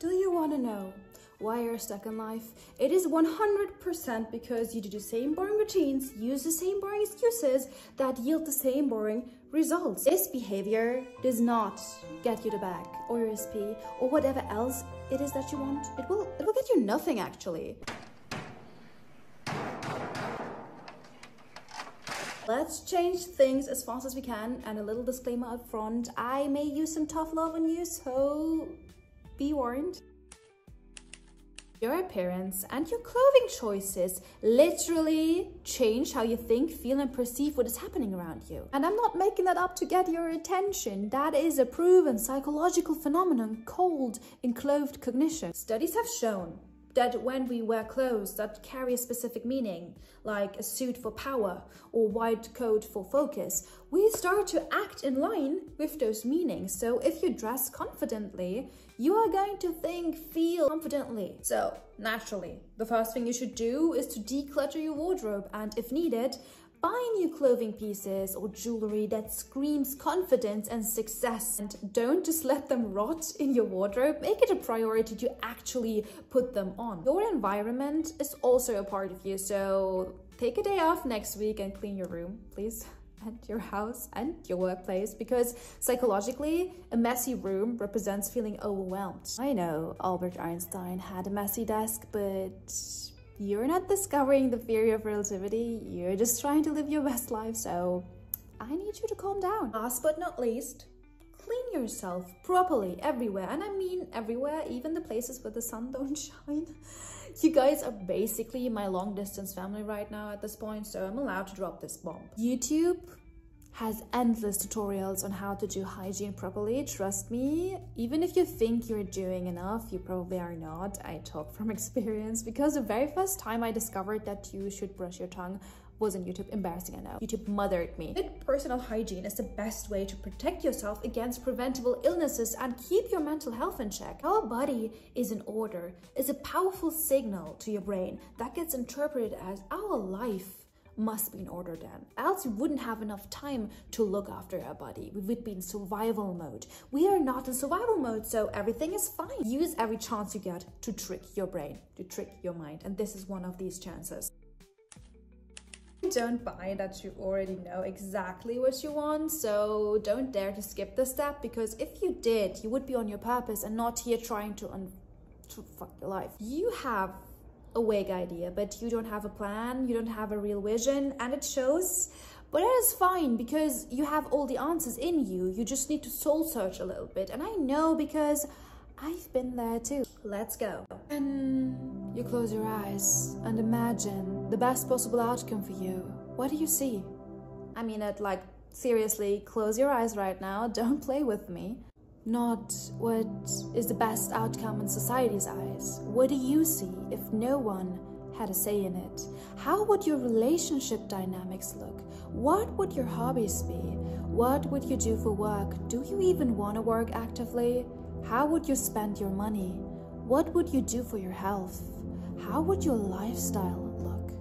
Do you want to know why you're stuck in life? It is 100% because you do the same boring routines, use the same boring excuses that yield the same boring results. This behavior does not get you the bag or your SP or whatever else it is that you want. It will get you nothing actually. Let's change things as fast as we can, and a little disclaimer up front, I may use some tough love on you, so be warned. Your appearance and your clothing choices literally change how you think, feel and perceive what is happening around you. And I'm not making that up to get your attention. That is a proven psychological phenomenon called enclothed cognition. Studies have shown that when we wear clothes that carry a specific meaning, like a suit for power or white coat for focus, we start to act in line with those meanings. So if you dress confidently, you are going to think, feel confidently. So naturally, the first thing you should do is to declutter your wardrobe and, if needed, buy new clothing pieces or jewelry that screams confidence and success. And don't just let them rot in your wardrobe. Make it a priority to actually put them on. Your environment is also a part of you, so take a day off next week and clean your room, please, and your house and your workplace, because psychologically, a messy room represents feeling overwhelmed. I know Albert Einstein had a messy desk, but you're not discovering the theory of relativity, you're just trying to live your best life, so I need you to calm down. Last but not least, clean yourself properly everywhere, and I mean everywhere, even the places where the sun don't shine. You guys are basically my long-distance family right now at this point, so I'm allowed to drop this bomb. YouTube has endless tutorials on how to do hygiene properly. Trust me, even if you think you're doing enough, you probably are not. I talk from experience, because the very first time I discovered that you should brush your tongue was on YouTube. Embarrassing, I know. YouTube mothered me. Good personal hygiene is the best way to protect yourself against preventable illnesses and keep your mental health in check. Our body is in order, is a powerful signal to your brain that gets interpreted as our life must be in order then. Else we wouldn't have enough time to look after our body. We would be in survival mode. We are not in survival mode, so everything is fine. Use every chance you get to trick your brain, to trick your mind, and this is one of these chances. Don't buy that you already know exactly what you want, so don't dare to skip this step, because if you did, you would be on your purpose and not here trying to fuck your life. You have a vague idea, but you don't have a plan, you don't have a real vision, and it shows. But that is fine, because you have all the answers in you. You just need to soul search a little bit, and I know because I've been there too. Let's go. And you close your eyes and imagine the best possible outcome for you. What do you see? I mean it, like, seriously, close your eyes right now, don't play with me. Not what is the best outcome in society's eyes. What do you see if no one had a say in it? How would your relationship dynamics look? What would your hobbies be? What would you do for work? Do you even want to work actively? How would you spend your money? What would you do for your health? How would your lifestyle look?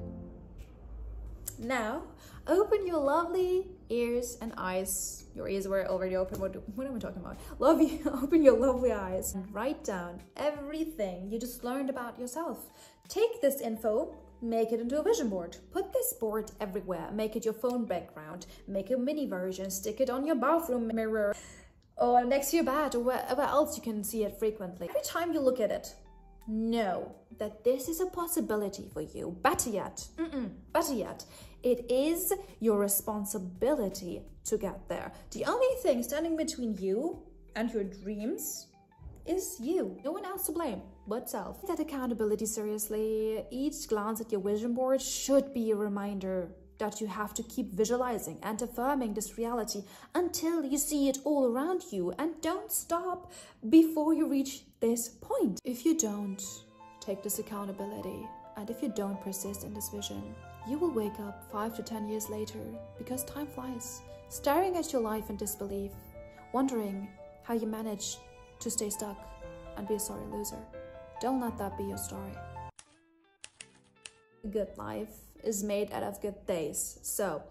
Now, open your lovely ears and eyes. Your ears were already open. What am I talking about? Open your lovely eyes and write down everything you just learned about yourself. Take this info, make it into a vision board. Put this board everywhere. Make it your phone background. Make a mini version. Stick it on your bathroom mirror, or next to your bed, or wherever else you can see it frequently. Every time you look at it, know that this is a possibility for you. Better yet, it is your responsibility to get there. The only thing standing between you and your dreams is you. No one else to blame but self. Take that accountability seriously. Each glance at your vision board should be a reminder that you have to keep visualizing and affirming this reality until you see it all around you, and don't stop before you reach this point. If you don't take this accountability, and if you don't persist in this vision, you will wake up 5 to 10 years later, because time flies, staring at your life in disbelief, wondering how you managed to stay stuck and be a sorry loser. Don't let that be your story. A good life is made out of good days. So,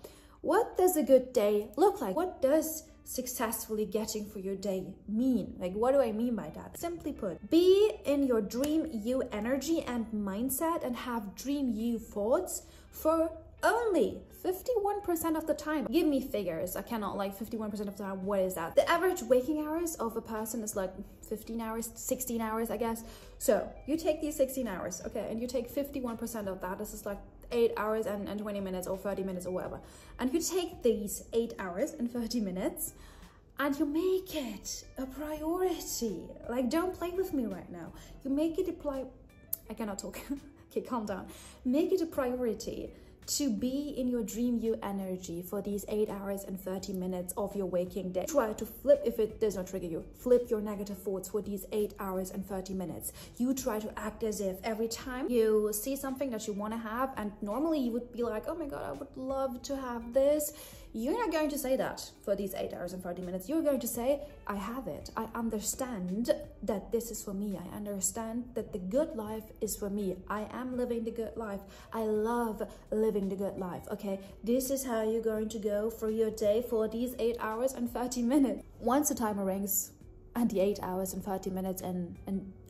what does a good day look like? What does successfully getting through your day mean? Like, what do I mean by that? Simply put, be in your dream you energy and mindset and have dream you thoughts for only 51% of the time. Give me figures. I cannot, like, 51% of the time. What is that? The average waking hours of a person is like 15 hours, 16 hours, I guess. So you take these 16 hours, okay, and you take 51% of that. This is like 8 hours and 20 minutes or 30 minutes or whatever. And you take these 8 hours and 30 minutes and you make it a priority. Like, don't play with me right now. You make it I cannot talk. Okay, calm down. Make it a priority to be in your dream you energy for these 8 hours and 30 minutes of your waking day. Try to flip, if it does not trigger you, flip your negative thoughts for these 8 hours and 30 minutes. You try to act as if every time you see something that you want to have, and normally you would be like, oh my god, I would love to have this. You're not going to say that for these 8 hours and 30 minutes. You're going to say, I have it. I understand that this is for me. I understand that the good life is for me. I am living the good life. I love living the good life. Okay, this is how you're going to go through your day for these 8 hours and 30 minutes. Once the timer rings and the 8 hours and 30 minutes and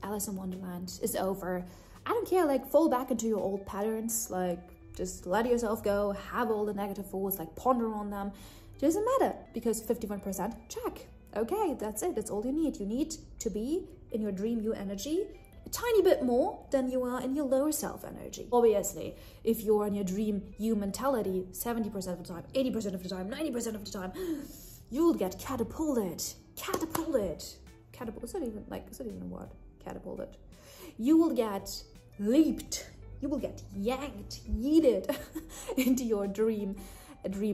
Alice in Wonderland is over, I don't care, like, fall back into your old patterns, like, just let yourself go, have all the negative thoughts, like, ponder on them. Doesn't matter, because 51%, check. Okay, that's it. That's all you need. You need to be in your dream you energy a tiny bit more than you are in your lower self energy. Obviously, if you're in your dream you mentality 70% of the time, 80% of the time, 90% of the time, you'll get catapulted. Is that even a word? Catapulted. You will get leaped. You will get yanked, yeeted into your dream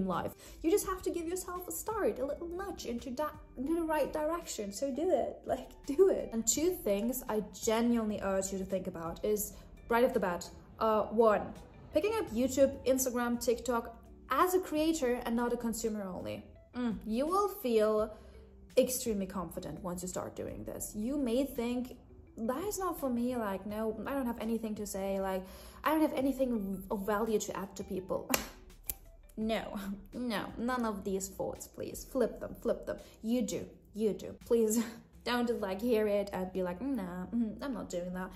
life. You just have to give yourself a start, a little nudge into the right direction. So do it, like, do it. And 2 things I genuinely urge you to think about is right off the bat. 1, picking up YouTube, Instagram, TikTok as a creator and not a consumer only. You will feel extremely confident once you start doing this. You may think, that is not for me, like, no, I don't have anything to say, like, I don't have anything of value to add to people. No, none of these thoughts, please. Flip them. You do. Please don't just, like, hear it and be like, nah, I'm not doing that.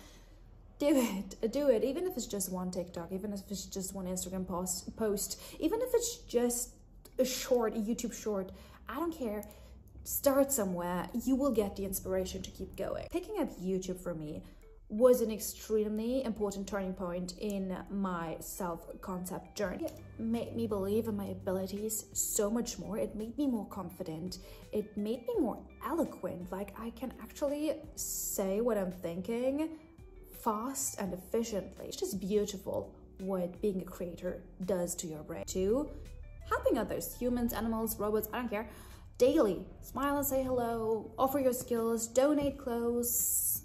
Do it, even if it's just one TikTok, even if it's just one Instagram post, even if it's just a YouTube short, I don't care. Start somewhere. You will get the inspiration to keep going. Picking up YouTube for me was an extremely important turning point in my self-concept journey. It made me believe in my abilities so much more. It made me more confident. It made me more eloquent. Like, I can actually say what I'm thinking fast and efficiently. It's just beautiful what being a creator does to your brain. 2, helping others, humans, animals, robots, I don't care. Daily, smile and say hello, offer your skills, donate clothes,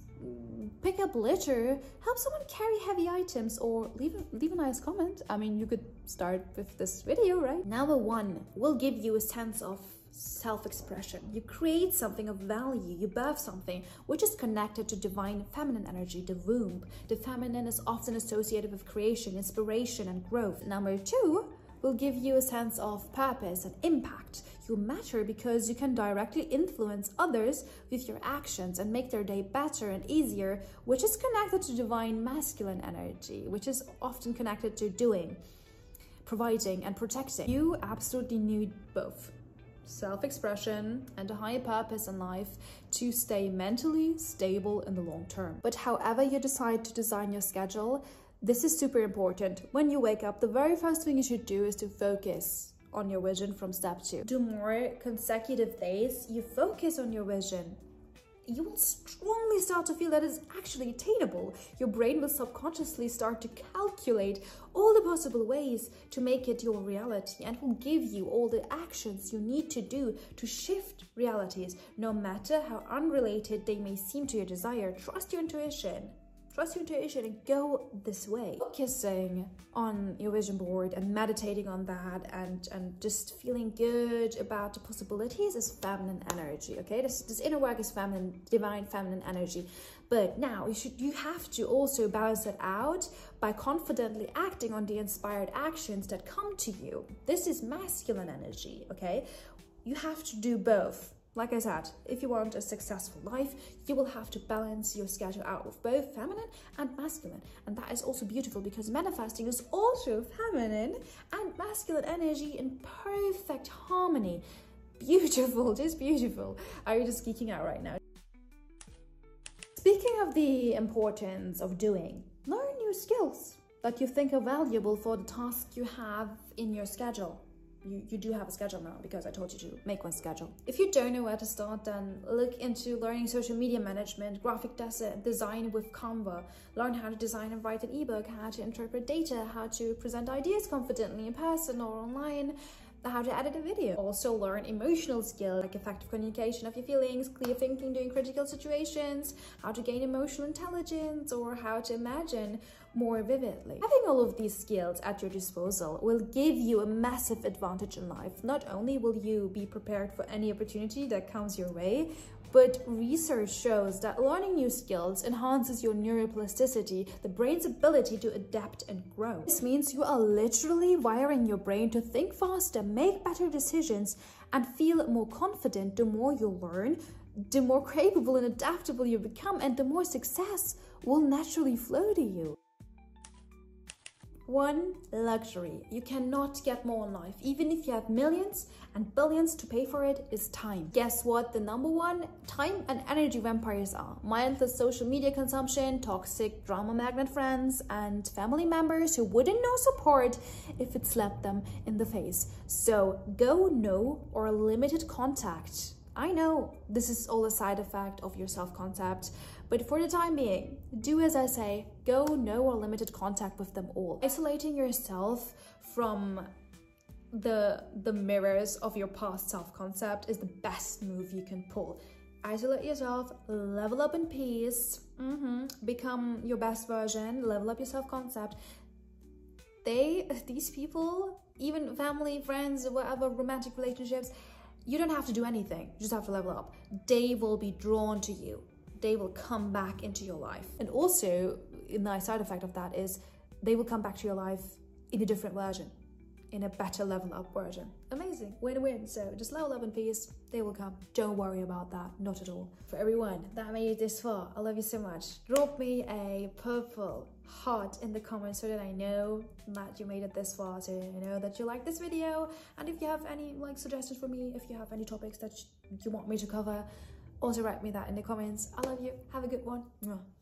pick up litter, help someone carry heavy items, or leave a nice comment. I mean, you could start with this video, right? Number 1 will give you a sense of self-expression. You create something of value, you birth something which is connected to divine feminine energy, the womb. The feminine is often associated with creation, inspiration, and growth. Number 2 will give you a sense of purpose and impact. You matter because you can directly influence others with your actions and make their day better and easier, which is connected to divine masculine energy, which is often connected to doing, providing, and protecting. You absolutely need both self-expression and a higher purpose in life to stay mentally stable in the long term. But however you decide to design your schedule, this is super important. When you wake up, the very first thing you should do is to focus on your vision from step 2. Do more consecutive days, you focus on your vision. You will strongly start to feel that it's actually attainable. Your brain will subconsciously start to calculate all the possible ways to make it your reality and will give you all the actions you need to do to shift realities, no matter how unrelated they may seem to your desire. Trust your intuition. Trust your intuition and go this way. Focusing on your vision board and meditating on that and just feeling good about the possibilities is feminine energy, okay? This inner work is feminine, divine feminine energy. But now you have to also balance it out by confidently acting on the inspired actions that come to you. This is masculine energy, okay? you have to do both. Like I said, if you want a successful life, you will have to balance your schedule out with both feminine and masculine. And that is also beautiful because manifesting is also feminine and masculine energy in perfect harmony. Beautiful, just beautiful. I'm just geeking out right now. Speaking of the importance of doing, learn new skills that you think are valuable for the task you have in your schedule. You do have a schedule now because I told you to make one schedule. If you don't know where to start, then look into learning social media management, graphic design with Canva, learn how to design and write an ebook, how to interpret data, how to present ideas confidently in person or online, how to edit a video. Also learn emotional skills like effective communication of your feelings, clear thinking during critical situations, how to gain emotional intelligence, or how to imagine more vividly. Having all of these skills at your disposal will give you a massive advantage in life. Not only will you be prepared for any opportunity that comes your way, but research shows that learning new skills enhances your neuroplasticity, the brain's ability to adapt and grow. This means you are literally wiring your brain to think faster, make better decisions, and feel more confident the more you learn, the more capable and adaptable you become, and the more success will naturally flow to you. One luxury you cannot get more in life, even if you have millions and billions to pay for it, is time. Guess what the number one time and energy vampires are? Mindless social media consumption, toxic drama magnet friends, and family members who wouldn't know support if it slapped them in the face. So go no or limited contact. I know this is all a side effect of your self-concept, but for the time being, do as I say, go no or limited contact with them all. Isolating yourself from the mirrors of your past self-concept is the best move you can pull. Isolate yourself, level up in peace, become your best version, level up your self-concept. These people, even family, friends, whatever, romantic relationships, you don't have to do anything, you just have to level up. They will be drawn to you. They will come back into your life. And also, a nice side effect of that is they will come back to your life in a different version, in a better level up version. Amazing, win-win. So just level up in peace, they will come. Don't worry about that, not at all. For everyone that made it this far, I love you so much. Drop me a purple heart in the comments so that I know that you made it this far, so I know that you like this video. And if you have any suggestions for me, if you have any topics that you want me to cover, also write me that in the comments. I love you. Have a good one. Mwah.